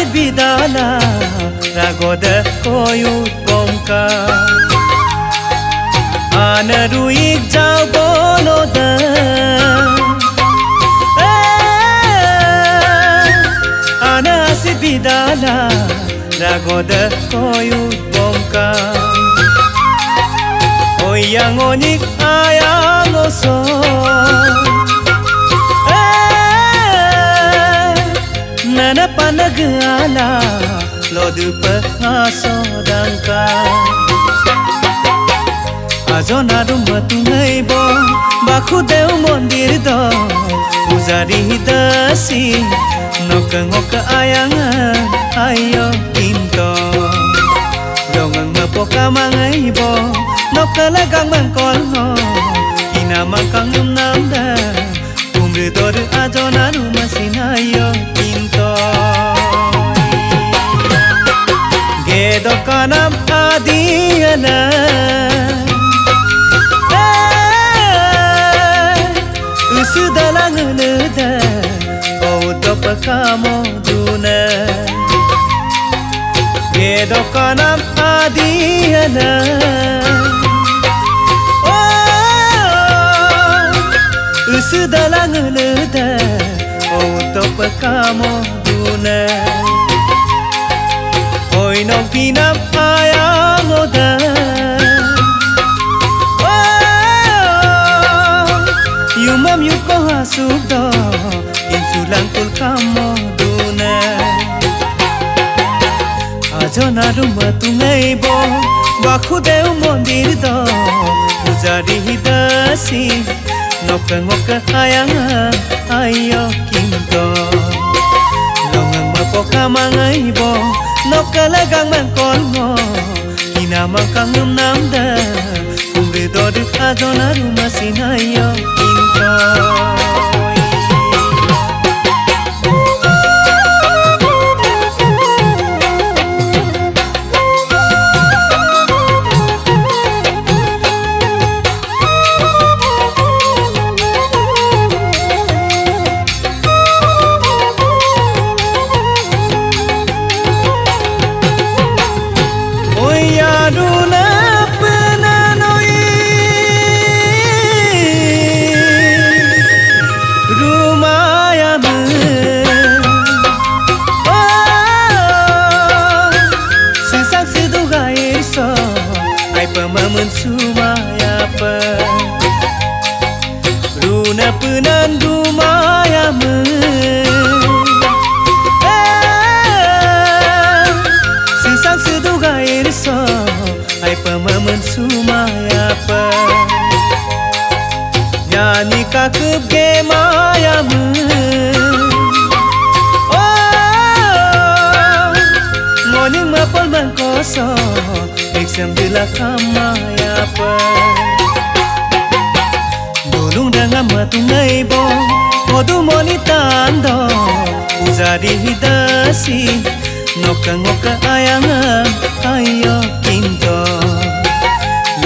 asit bidala ragoda koyut bongka ana ruik jau bonoda ana asit bidala ragoda koyut bongka oyang onik ayang oso nana panagala lodu pengaso dangka ajo nadu matungai bo baku deu mondir do uzari dasi nokengok ayangan ayo pinto longang mapoka mangai bo nokalagang mangkol no ina mangkang namda umri dodu ajo nadu masinayo Gedo kanam adiana Usu dalang nuda Auto pakamo duna Gedo kanam adiana Usu dalang nuda Auto pakamo duna Oi nong pinap ayang oda Yumam yuko hasuk do Insulang kul kamo duna Ajo naru matungai bo Baku deu mondir do Uzari hidasi Noka ayang ayo kinto Longang mapoka mangai bo Nokalagang mangkol mo Inamang kang namda Umri dodu ajo naru masinayo intoy Sumaya pa Runa penan rumaya me Sisang seduga irso Ai pemamen sumaya pa Nyanyi kakep gemaya me Ngoning mapol mangkoso Eksem bila kamaya pa Dolung dengan matungai bo Odu monitando Uzari hidasi Noka ayangan ayo kinto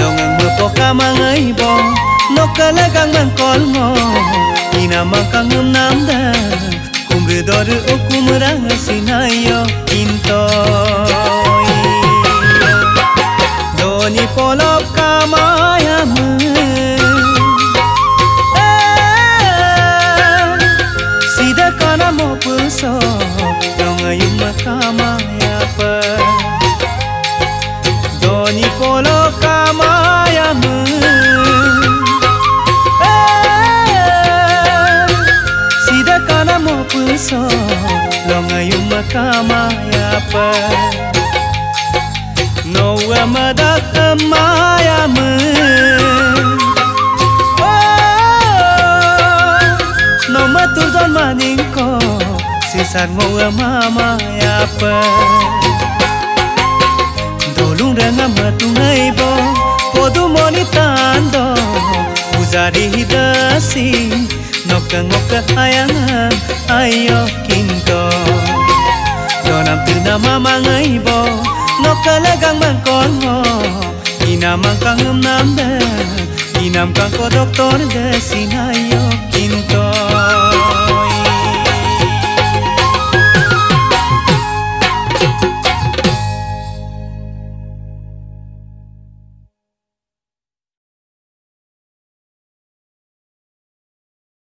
Longang mapoka mangai bo Noka lagang mangkol mo Ina makang namda Kumri doru ukumrang sinayo kinto Doni polop kamaya me Sida kana mo puso Dong ayum kamaya pa Doni polop kamaya me Sida kana mo puso Dong ayum kamaya pa No amadak amaya me No matuzon maningko Sisan mo amaya pa Dolung dengan matungai bo Podu monitando Uzari hidasi Noka ayangan ayo kinto Donam tuna mamangai bo Nokalagang mangkol mo Inamang kang namda Inam kang ko doktor de sinayo kinto